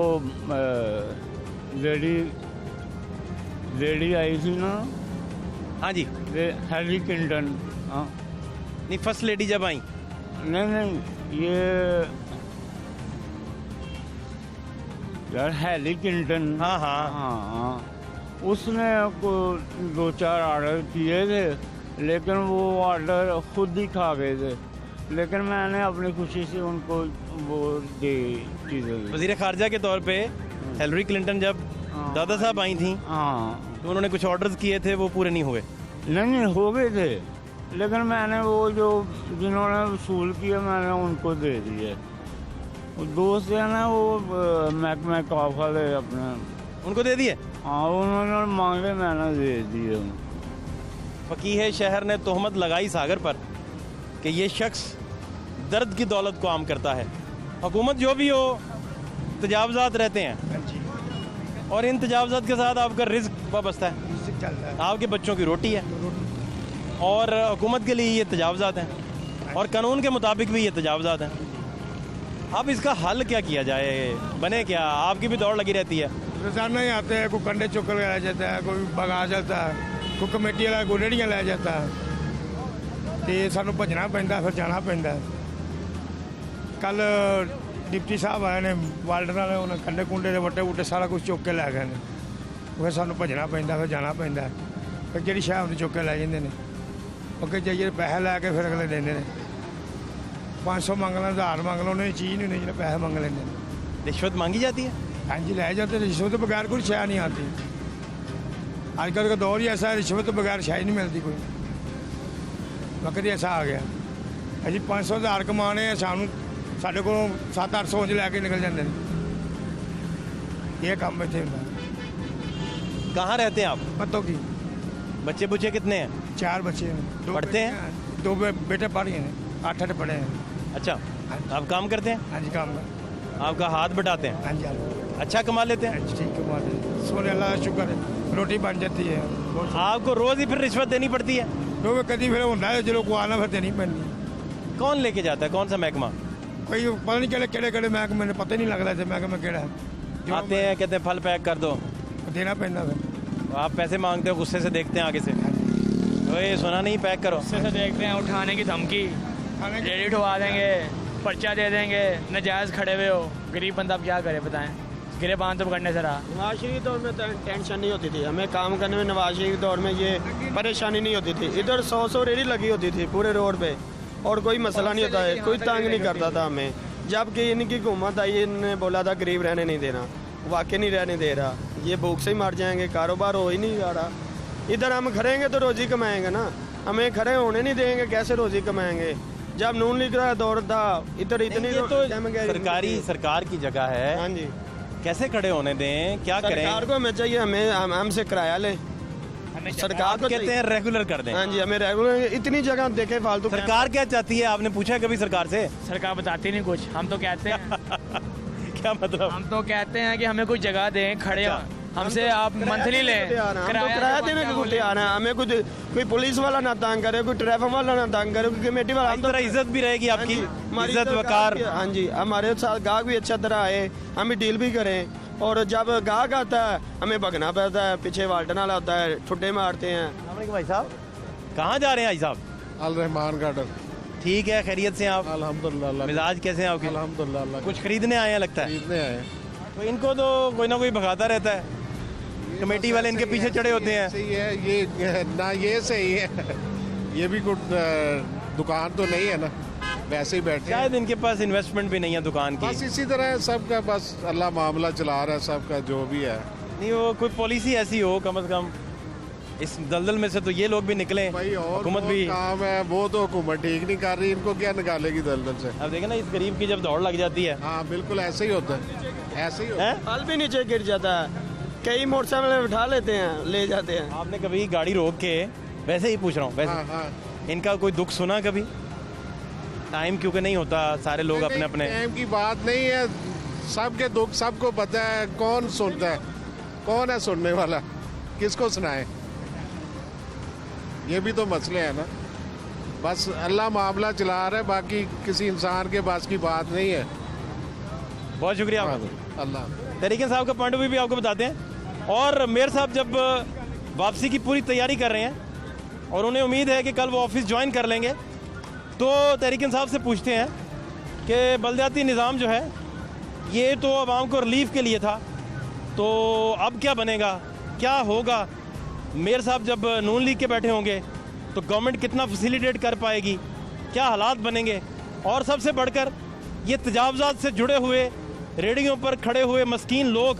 लेडी आई थी ना, हाँ जी, हैरी क्लिंटन। हाँ नहीं फर्स्ट लेडी जब आई, नहीं ये यार हैरी क्लिंटन। हाँ हाँ हाँ, उसने को 2-4 ऑर्डर किए थे, लेकिन वो ऑर्डर खुद ही खा गए थे, लेकिन मैंने अपनी खुशी से उनको वो दे चीज़ें। वजीर खारजा के तौर पे हिलरी क्लिंटन जब दादा साहब आई थी हाँ, तो उन्होंने कुछ ऑर्डर्स किए थे, वो पूरे नहीं हुए। नहीं हो गए थे, लेकिन मैंने वो जो जिन्होंने वसूल किए मैंने उनको दे दिए। वो दोस्त है ना, वो महकमा काफ वाले अपने, उनको दे दिए। हाँ उन्होंने मांगे, मैंने दे दिए। फकीह शहर ने तोहमत लगाई सागर पर कि ये शख्स दर्द की दौलत को आम करता है। हुकूमत जो भी हो, तजावज़ात रहते हैं और इन तजावज़ात के साथ आपका रिस्क वाबस्ता है, आपके बच्चों की रोटी है, और हुकूमत के लिए ये तजावज़ात हैं और कानून के मुताबिक भी ये तजावज़ात हैं। अब इसका हल क्या किया जाए, बने क्या? आपकी भी दौड़ लगी रहती है। रोजाना ही आते हैं, कोई कंडे चुक कर लाया जाता है, कोई भगा जाता है, कोई कमेटी वाला कोई रेहड़ियाँ लै जाता है, तो सानू भजना पैंदा, फिर जाना पैंदा। कल डिप्टी साहब आए ने वाल्डर वाले, उन्हें कंडे कुंडे के वट्टे वुट्टे सारा कुछ चुक के लै गए ने, फिर सानू भजना पैंदा, फिर जाना पैंदा। फिर जी शह होंदी चुक के लै जाते हैं, अगे जाइए पैसे लैके फिर अगले देंगे ने। 500 मंग लें, 1000 मंग लो, उन्हें चीज़ नहीं होनी जो पैसे मंग लेंगे। रिश्वत मांगी जाती है? हाँ जी, लै जाते, रिश्वत के बगैर कोई शह नहीं आती। आजकल का दौर ही ऐसा है, रिश्वत के बगैर शह ही नहीं मिलती कोई। वक्त ही ऐसा आ गया, अभी 500,000 कमाने हैं, सानू साढ़े को 700-800 ਉਂਝ लैके निकल जाते हैं। ये काम इतने होंगे। कहाँ रहते हैं आप? पतों की। बच्चे बुच्चे कितने हैं? 4 बच्चे हैं। 2 पढ़ते हैं? 2 बेटे पढ़ गए हैं, 8 पढ़े हैं। अच्छा, आप काम करते हैं? हाँ जी, काम है। आपका हाथ बटाते हैं? हाँ जी, हाँ जी। अच्छा कमा लेते हैं? हाँ जी, ठीक कमाते हैं, सोने अल्लाह का शुक्र है, रोटी बन जाती है। आपको रोज़ ही फिर रिश्वत देनी पड़ती है? क्योंकि कभी फिर होता है जो को आना फिर देनी पैनी। कौन लेके जाता है, कौन सा महकमा? कोई पता नहीं केड़े महकमे, मैंने पता ही नहीं लगता थे महकमा केड़ा है। आते हैं, कहते हैं फल पैक कर दो, देना पैंदा फिर। आप पैसे मांगते हो, गुस्से से देखते हैं आगे से, ओए सुना नहीं, पैक करो। गुस्से से देखते हैं, उठाने की धमकी, रेडी उठवा देंगे, पर्चा दे देंगे, नजायज़ खड़े हुए हो। गरीब बंदा अब क्या करे बताएं, गिरेबान तो पकड़ने से रहा। नवाज शरीफ दौर में टेंशन नहीं होती थी, हमें काम करने में नवाज शरीफ दौर में ये परेशानी नहीं होती थी। इधर 100 रेडी लगी होती थी पूरे रोड पे, और कोई मसला नहीं होता है, कोई तंग नहीं करता था हमें। जबकि इनकी हुकूमत आई, इन्होंने बोला था गरीब रहने नहीं देना, वाकई नहीं रहने दे रहा, ये भूख से ही मर जाएंगे, कारोबार हो ही नहीं रहा। इधर हम खड़ेंगे तो रोज़ी कमाएंगे ना, हमें खड़े होने नहीं देंगे, कैसे रोज़ी कमाएंगे? जब नून लीग का दौर था, इधर इतनी तो सरकार की जगह है। हाँ जी, कैसे खड़े होने दें, क्या करें? सरकार को हमें चाहिए, हमें हमसे किराया ले, सरकार को कहते हैं रेगुलर कर दें। हाँ जी, हमें रेगुलर, इतनी जगह देखे फालतू। सरकार क्या चाहती है, आपने पूछा कभी सरकार से? सरकार बताती नहीं कुछ, हम तो कहते हैं क्या मतलब? हम तो कहते हैं कि हमें कुछ जगह दें, खड़े अच्छा। हमसे आप मंथली लें, किराया देने को तैयार है। हमें कुछ कोई पुलिस वाला ना तंग करे, कोई ट्रैफिक वाला ना तंग करे, कोई कमेटी वाला। इस तरह इज्जत भी रहेगी आपकी, हमारी इज्जत वकार। हाँ जी, हमारे साथ गाहक भी अच्छा तरह आए, हम डील भी करें, और जब गाहक आता है हमें भगना पड़ता है, पीछे वाल्टन वाला होता है, ठुड्डे मारते हैं। भाई साहब कहाँ जा रहे हैं? भाई साहब अल रहमान गार्डन। ठीक है, खैरियत से हैं आप? अल्हम्दुलिल्लाह। मिजाज कैसे हैं आपके? अल्हम्दुलिल्लाह। कुछ खरीदने आए हैं लगता है? खरीदने आए। तो इनको तो कोई ना कोई भगाता रहता है, कमेटी वाले इनके पीछे चढ़े होते हैं। सही है ये ना, ये सही है, ये भी कुछ दुकान तो नहीं है ना, वैसे ही बैठे शायद इनके पास इन्वेस्टमेंट भी नहीं है दुकान की। बस इसी तरह सबका, बस अल्लाह मामला चला रहा है सबका, जो भी है। नहीं, वो कोई पॉलिसी ऐसी हो कम से कम, इस दलदल में से तो ये लोग भी निकले, भाई और हुकूमत भी। काम है वो तो हुकूमत ठीक नहीं कर रही, इनको क्या निकालेगी दलदल से। अब देखें ना, इस गरीब की जब दौड़ लग जाती है। हाँ बिल्कुल ऐसे ही होता है, ऐसे ही होता है। माल भी नीचे गिर जाता है, कई मोटरसाइकिल में उठा लेते हैं, ले जाते हैं। आपने कभी गाड़ी रोक के, वैसे ही पूछ रहा हूँ, वैसे हाँ हाँ इनका कोई दुख सुना कभी? टाइम क्योंकि नहीं होता, सारे लोग अपने अपने। टाइम की बात नहीं है, सबके दुख सबको पता है, कौन सुनता है, कौन है सुनने वाला, किसको सुनाए, ये भी तो मसले हैं ना। बस अल्लाह मामला चला रहा है, बाकी किसी इंसान के पास की बात नहीं है। बहुत शुक्रिया आपका। अल्लाह तरीके साहब का पॉइंट ऑफ व्यू भी आपको बताते हैं। और मेयर साहब जब वापसी की पूरी तैयारी कर रहे हैं और उन्हें उम्मीद है कि कल वो ऑफिस ज्वाइन कर लेंगे, तो तरीके साहब से पूछते हैं कि बलदियाती निज़ाम जो है ये तो आवाम को रिलीफ के लिए था, तो अब क्या बनेगा, क्या होगा? मेयर साहब जब नून लीग के बैठे होंगे तो गवर्नमेंट कितना फैसिलिटेट कर पाएगी, क्या हालात बनेंगे? और सबसे बढ़कर ये तजावज़ात से जुड़े हुए रेडियों पर खड़े हुए मस्कीन लोग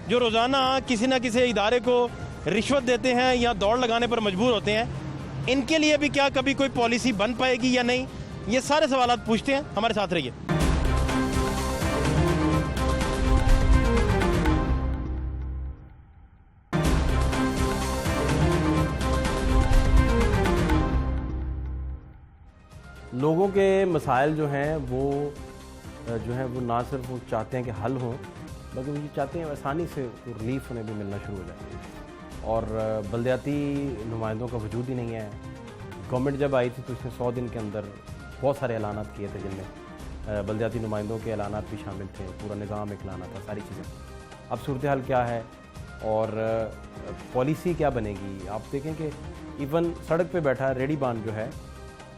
जो रोज़ाना किसी न किसी इदारे को रिश्वत देते हैं या दौड़ लगाने पर मजबूर होते हैं, इनके लिए भी क्या कभी कोई पॉलिसी बन पाएगी या नहीं? ये सारे सवालात पूछते हैं, हमारे साथ रहिए। लोगों के मसाइल जो हैं वो ना सिर्फ वो चाहते हैं कि हल हों, बल्कि वो ये चाहते हैं आसानी से रिलीफ उन्हें भी मिलना शुरू हो जाए। और बलदियाती नुमाइंदों का वजूद ही नहीं है। गवर्नमेंट जब आई थी तो उसने 100 दिन के अंदर बहुत सारे ऐलानात किए थे, जिनमें बलदियाती नुमाइंदों के ऐलानात भी शामिल थे, पूरा निज़ाम एक लाना था, सारी चीज़ें। अब सूरत हाल क्या है और पॉलिसी क्या बनेगी? आप देखें कि इवन सड़क पे बैठा रेडीबान जो है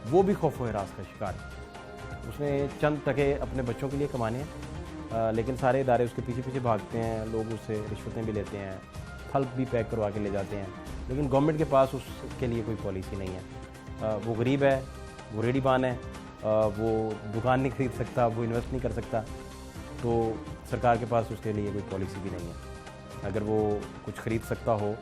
वो भी खौफ व हिरास का शिकार है। उसने चंद टके अपने बच्चों के लिए कमाने हैं, लेकिन सारे इदारे उसके पीछे पीछे भागते हैं, लोग उससे रिश्वतें भी लेते हैं, फल भी पैक करवा के ले जाते हैं, लेकिन गवर्नमेंट के पास उसके लिए कोई पॉलिसी नहीं है। वो गरीब है, वो रेडीबान है, वो दुकान नहीं खरीद सकता, वो इन्वेस्ट नहीं कर सकता, तो सरकार के पास उसके लिए कोई पॉलिसी भी नहीं है। अगर वो कुछ ख़रीद सकता हो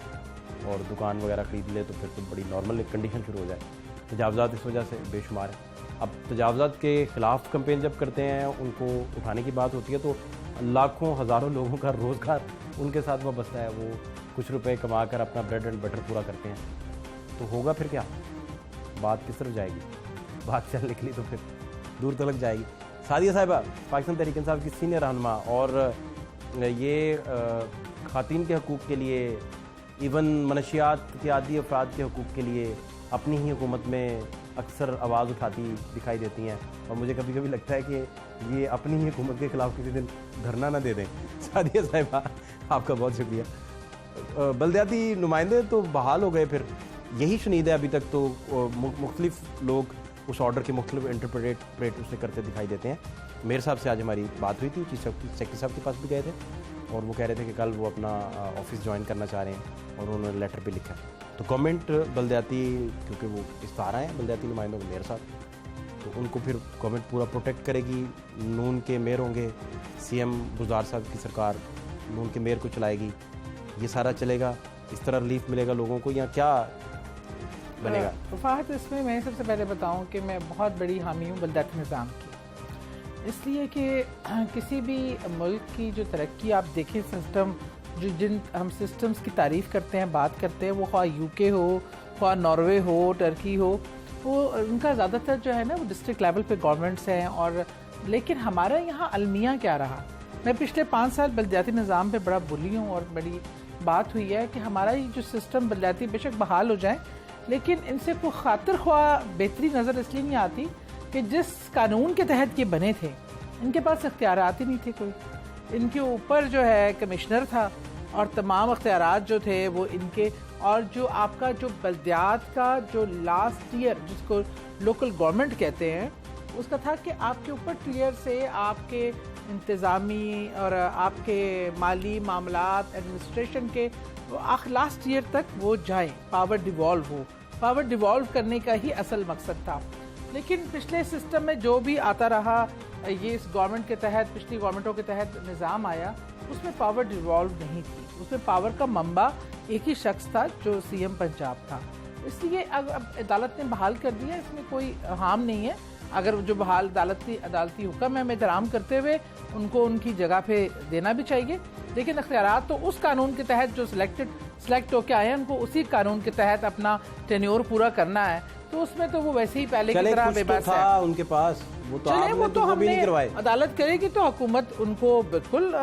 और दुकान वगैरह ख़रीद ले तो फिर तो बड़ी नॉर्मल कंडीशन शुरू हो जाए। तजावज़ात इस वजह से बेशुमार है। अब तजावज़ात के ख़िलाफ़ कंपेन जब करते हैं, उनको उठाने की बात होती है, तो लाखों हज़ारों लोगों का रोज़गार उनके साथ वाबस्ता है। वो कुछ रुपए कमा कर अपना ब्रेड एंड बटर पूरा करते हैं, तो होगा फिर क्या? बात किस तरफ जाएगी? बात चलने के लिए तो फिर दूर तक जाएगी। सादिया साहिबा पाकिस्तान तहरीक इंसाफ की सीनियर रहनुमा, और ये ख़वातीन के हकूक़ के लिए, इवन मनशियात के आदी अफराद के हकूक़ के लिए अपनी ही हुकूमत में अक्सर आवाज़ उठाती दिखाई देती हैं, और मुझे कभी कभी लगता है कि ये अपनी ही हुकूमत के ख़िलाफ़ किसी दिन धरना ना दे दें। सादिया साहिबा आपका बहुत शुक्रिया। बलदियाती नुमाइंदे तो बहाल हो गए, फिर यही शुनीद है अभी तक, तो मुख्तलिफ लोग उस ऑर्डर के मुख्तलिफ इंटरप्रेट उसे करते दिखाई देते हैं। मेयर साहब से आज हमारी बात हुई थी, चीफ सेक्रेटरी साहब के पास भी गए थे, और वो कह रहे थे कि कल वो अपना ऑफिस ज्वाइन करना चाह रहे हैं, और उन्होंने लेटर भी लिखा है। तो गवर्नमेंट बलदियाती, क्योंकि वो इस्तारा हैं बलदियाती नुमाइंदों के मेयर साहब, तो उनको फिर गवर्नमेंट पूरा प्रोटेक्ट करेगी। नून के मेयर होंगे, सीएम गुजार साहब की सरकार नून के मेयर को चलाएगी, ये सारा चलेगा, इस तरह रिलीफ मिलेगा लोगों को, या क्या बनेगा? फहद, इसमें मैं सबसे पहले बताऊं कि मैं बहुत बड़ी हामी हूँ बलदियाती निज़ाम की, इसलिए कि किसी भी मुल्क की जो तरक्की आप देखें, सिस्टम जिन हम सिस्टम्स की तारीफ़ करते हैं, बात करते हैं, वो ख्वाह यूके हो, ख्वाह नॉर्वे हो, टर्की हो, वो उनका ज़्यादातर जो है ना वो डिस्ट्रिक्ट लेवल पे गवर्नमेंट्स हैं। और लेकिन हमारा यहाँ अलमिया क्या रहा? मैं पिछले 5 साल बलदियाती निज़ाम पे बड़ा बुली हूँ, और बड़ी बात हुई है कि हमारा ये जो सिस्टम बलदियाती बेशक बहाल हो जाए, लेकिन इनसे कोई खातिर ख्वाह बेहतरी नज़र इसलिए नहीं आती कि जिस कानून के तहत ये बने थे, इनके पास इख्तियारात ही नहीं थे कोई। इनके ऊपर जो है कमिश्नर था, और तमाम इख्तियारात जो थे वो इनके, और जो आपका जो बलदियात का जो लास्ट ईयर जिसको लोकल गवर्नमेंट कहते हैं, उसका था कि आपके ऊपर क्लियर से आपके इंतज़ामी और आपके माली मामलात एडमिनिस्ट्रेशन के लास्ट ईयर तक वो जाए, पावर डिवॉल्व हो। पावर डिवॉल्व करने का ही असल मकसद था। लेकिन पिछले सिस्टम में जो भी आता रहा, ये इस गवर्नमेंट के तहत, पिछली गवर्नमेंटों के तहत निज़ाम आया, उसमें पावर डिवॉल्व नहीं थी, उसमें पावर का मंबा एक ही शख्स था जो सीएम पंजाब था। इसलिए अब अदालत ने बहाल कर दिया, इसमें कोई हार्म नहीं है। अगर जो बहाल अदालती हुक्म है, हमें एहतराम करते हुए उनको उनकी जगह पे देना भी चाहिए, लेकिन अख्तियारात तो उस कानून के तहत जो सिलेक्ट होकर आए हैं उनको उसी कानून के तहत अपना टेन्योर पूरा करना है। तो उसमें तो वो वैसे ही पहले की तरह बेबस है। था उनके पास, वो तो चले, वो तो हमने नहीं करवाए। अदालत करेगी तो हुकूमत उनको बिल्कुल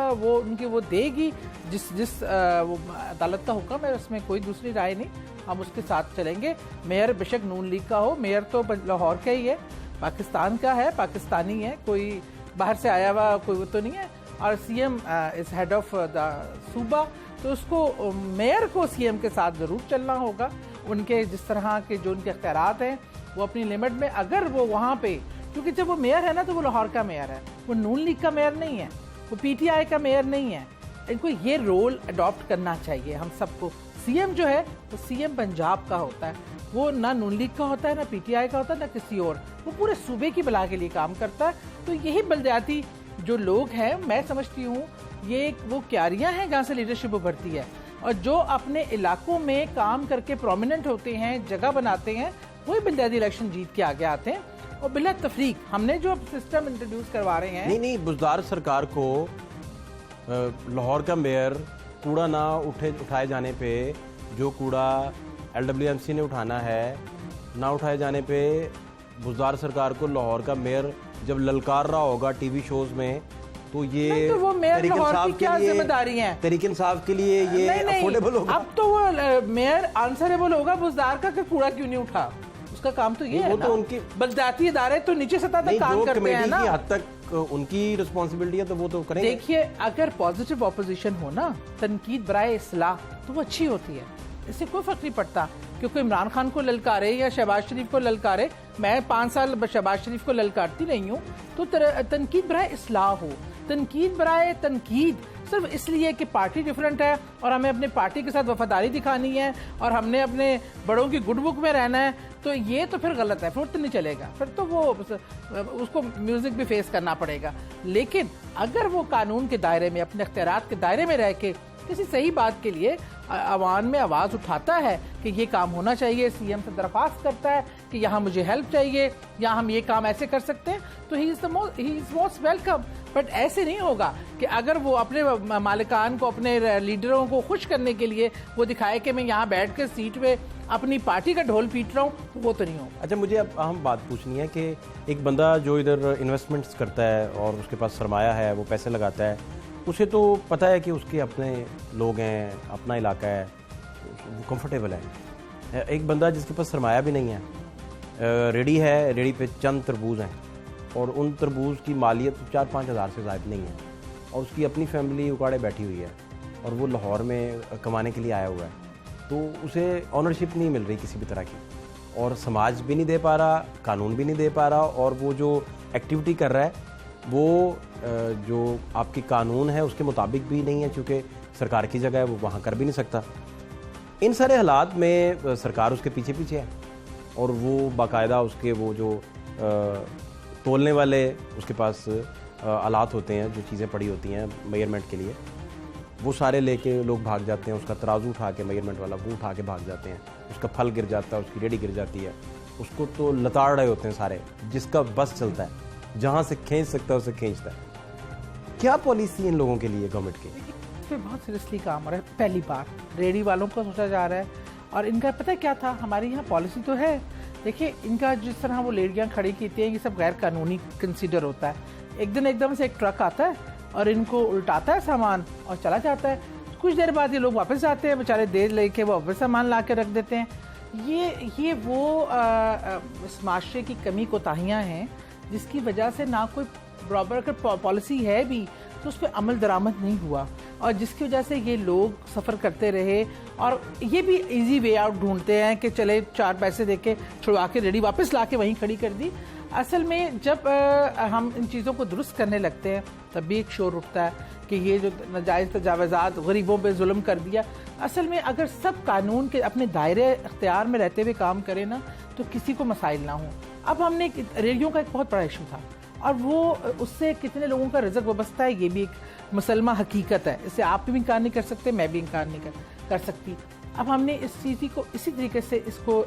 वो देगी जिस वो अदालत का हुक्म है, उसमें कोई दूसरी राय नहीं, हम उसके साथ चलेंगे। मेयर बेशक नून लीग का हो, मेयर तो लाहौर का ही है, पाकिस्तान का है, पाकिस्तानी है, कोई बाहर से आया हुआ कोई वो तो नहीं है। और CM is head of the सूबा, तो उसको मेयर को सीएम के साथ ज़रूर चलना होगा। उनके जिस तरह के जो उनके अख्तियारात हैं वो अपनी लिमिट में, अगर वो वहाँ पे, क्योंकि जब वो मेयर है ना तो वो लाहौर का मेयर है, वो नून लीग का मेयर नहीं है, वो पीटीआई का मेयर नहीं है। इनको ये रोल अडॉप्ट करना चाहिए हम सबको। सीएम जो है वो सीएम पंजाब का होता है, वो ना नून लीग का होता है, ना पीटीआई का होता है, ना किसी और, वो पूरे सूबे की भला के लिए काम करता है। तो यही बलदियाती जो लोग हैं, मैं समझती हूँ ये वो क्यारियाँ हैं जहाँ से लीडरशिप उभरती है, और जो अपने इलाकों में काम करके प्रोमिनेंट होते हैं, जगह बनाते हैं, वही बलदियाती इलेक्शन जीत के आगे आते हैं। और बिला तफरीक हमने जो सिस्टम इंट्रोड्यूस करवा रहे हैं, नहीं बुज़दार सरकार को लाहौर का मेयर कूड़ा ना उठाए जाने पे, जो कूड़ा LWMC ने उठाना है ना उठाए जाने पे, बुज़दार सरकार को लाहौर का मेयर जब ललकार रहा होगा टीवी शोज में, तो ये तो वो मेयर तहरीक लाहौर इंसाफ की के क्या लिए, जिम्मेदारी है? तहरीक इंसाफ के लिए ये अफोर्डेबल होगा। अब तो वो मेयर आंसरेबल होगा बुज़दार का कि कूड़ा क्यों नहीं उठा, उसका काम तो ये है वो ना। तो उनकी बलदियाती इदारे तो नीचे सतह तक काम करते हैं ना, की हद तक उनकी रिस्पॉन्सिबिलिटी है, तो वो तो करेंगे। देखिए, अगर पॉजिटिव ऑपोजिशन हो ना, तनकीद बराए इस्लाह, तो वो अच्छी होती है, इससे कोई फर्क नहीं पड़ता क्योंकि इमरान खान को ललकारे या शहबाज शरीफ को ललकारे। मैं 5 साल शहबाज शरीफ को ललकारती रही हूँ। तो तनकीद बराए इस्लाह हो, तनकीद बराए तनकीद सिर्फ इसलिए कि पार्टी डिफरेंट है और हमें अपनी पार्टी के साथ वफादारी दिखानी है और हमने अपने बड़ों की गुड बुक में रहना है, तो ये तो फिर गलत है, फिर तो नहीं चलेगा, फिर तो वो उसको म्यूजिक भी फेस करना पड़ेगा। लेकिन अगर वो कानून के दायरे में, अपने अख्तियारात के दायरे में रह के किसी सही बात के लिए आवाम में आवाज़ उठाता है कि ये काम होना चाहिए, सीएम से दरख्वास्त करता है कि यहाँ मुझे हेल्प चाहिए या हम ये काम ऐसे कर सकते हैं, तो he is most welcome. But ऐसे नहीं होगा कि अगर वो अपने मालिकान को, अपने लीडरों को खुश करने के लिए वो दिखाए कि मैं यहाँ बैठ कर सीट पे अपनी पार्टी का ढोल पीट रहा हूँ, तो वो तो नहीं होगा। अच्छा, मुझे अब अहम बात पूछनी है कि एक बंदा जो इधर इन्वेस्टमेंट्स करता है और उसके पास सरमाया है, वो पैसे लगाता है, उसे तो पता है कि उसके अपने लोग हैं, अपना इलाका है, वो कंफर्टेबल है। एक बंदा जिसके पास सरमाया भी नहीं है, रेडी है, रेडी पे चंद तरबूज हैं और उन तरबूज की मालियत 4-5 हज़ार से ज़्यादा नहीं है और उसकी अपनी फैमिली उकाड़े बैठी हुई है और वो लाहौर में कमाने के लिए आया हुआ है, तो उसे ऑनरशिप नहीं मिल रही किसी भी तरह की, और समाज भी नहीं दे पा रहा, कानून भी नहीं दे पा रहा, और वो जो एक्टिविटी कर रहा है वो जो आपकी कानून है उसके मुताबिक भी नहीं है, क्योंकि सरकार की जगह है, वो वहाँ कर भी नहीं सकता। इन सारे हालात में सरकार उसके पीछे पीछे है और वो बाकायदा उसके वो जो तोलने वाले उसके पास आलात होते हैं, जो चीज़ें पड़ी होती हैं मेजरमेंट के लिए, वो सारे लेके लोग भाग जाते हैं। उसका तराजू उठा के मेजरमेंट वाला वो उठा के भाग जाते हैं, उसका फल गिर जाता है, उसकी रेडी गिर जाती है, उसको तो लताड़ रहे होते हैं सारे, जिसका बस चलता है, जहाँ से खींच सकता है उसे खींचता है। क्या पॉलिसी इन लोगों के लिए गवर्नमेंट की? इस पर बहुत सीरियसली काम हो रहा है। पहली बार रेडी वालों का सोचा जा रहा है, और इनका पता है क्या था, हमारे यहाँ पॉलिसी तो है, देखिए इनका जिस तरह वो लेडियाँ खड़ी कीती हैं, ये सब गैर कानूनी कंसीडर होता है। एक दिन एकदम से एक ट्रक आता है और इनको उल्टाता है सामान और चला जाता है। कुछ देर बाद ये लोग वापस जाते हैं, बेचारे देर लेके वो वापस सामान ला के रख देते हैं। ये वो इस माशरे की कमी कोताहियाँ हैं जिसकी वजह से ना कोई बराबर अगर पॉलिसी है भी तो उस पर अमल दरामद नहीं हुआ, और जिसकी वजह से ये लोग सफ़र करते रहे और ये भी इजी वे आउट ढूंढते हैं कि चले 4 पैसे देके छुड़वा के रेडी वापस ला के वहीं खड़ी कर दी। असल में जब हम इन चीज़ों को दुरुस्त करने लगते हैं तब भी एक शोर उठता है कि ये जो नाजायज़ तजावज़ात गरीबों पे जुल्म कर दिया। असल में अगर सब कानून के अपने दायरे अख्तियार में रहते हुए काम करें ना, तो किसी को मसाइल ना हो। अब हमने रेडियो का एक बहुत बड़ा इशू था, और वो उससे कितने लोगों का रिज़्क वाबस्ता है ये भी एक मुसलमा हकीकत है। इससे आप भी इनकार नहीं कर सकते, मैं भी इनकार नहीं कर सकती। अब हमने इस चीज़ को इसी तरीके से इसको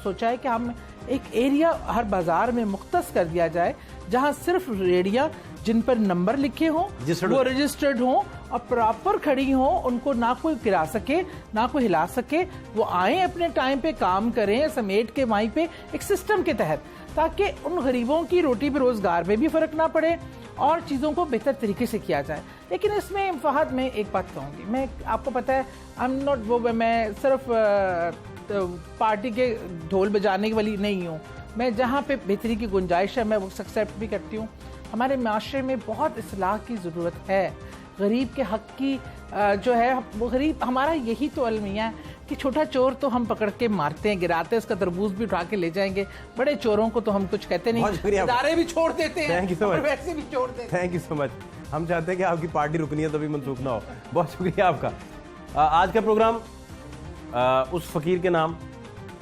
सोचा है कि हम एक एरिया हर बाज़ार में मुख्तस कर दिया जाए जहाँ सिर्फ रेडियाँ जिन पर नंबर लिखे हों, वो रजिस्टर्ड हों और प्रॉपर खड़ी हों, उनको ना कोई गिरा सके ना कोई हिला सके, वो आए अपने टाइम पे काम करें समेट के वहीं पे एक सिस्टम के तहत, ताकि उन गरीबों की रोटी पे रोज़गार में भी फ़र्क ना पड़े और चीज़ों को बेहतर तरीके से किया जाए। लेकिन इसमें फहद मैं एक बात कहूँगी, मैं आपको पता है आई एम नॉट वो, मैं सिर्फ पार्टी के ढोल बजाने वाली नहीं हूँ। मैं जहाँ पे बेहतरी की गुंजाइश है मैं वो एक्सेप्ट भी करती हूँ। हमारे माशरे में बहुत इस्लाह की ज़रूरत है। गरीब के हक़ की जो है वो गरीब, हमारा यही तो अलमिया है कि छोटा चोर तो हम पकड़ के मारते हैं, गिराते हैं, उसका तरबूज भी उठा के ले जाएंगे, बड़े चोरों को तो हम कुछ कहते नहीं, इदारे भी छोड़ देते हैं और वैसे भी छोड़ देते हैं। Thank you so much. हम चाहते हैं कि आपकी पार्टी रुकनी है तभी मनसूख ना हो। बहुत शुक्रिया आपका। आज का प्रोग्राम उस फ़कीर के नाम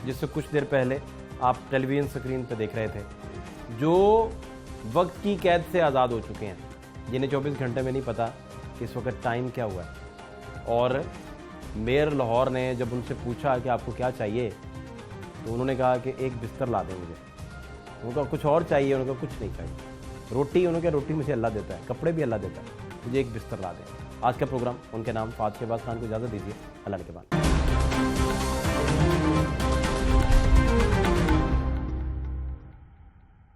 जिससे कुछ देर पहले आप टेलीविज़न स्क्रीन पर देख रहे थे, जो वक्त की कैद से आज़ाद हो चुके हैं, जिन्हें 24 घंटे में नहीं पता कि इस वक्त टाइम क्या हुआ है। और मेयर लाहौर ने जब उनसे पूछा कि आपको क्या चाहिए, तो उन्होंने कहा कि एक बिस्तर ला दें मुझे। उनका कुछ और चाहिए, उनका कुछ नहीं चाहिए। रोटी, उन्होंने रोटी मुझे अल्लाह देता है, कपड़े भी अल्लाह देता है, मुझे एक बिस्तर ला दें। आज का प्रोग्राम उनके नाम फ़ात शहबाज खान को इजाज़त दीजिए। अल्लाह के बाद।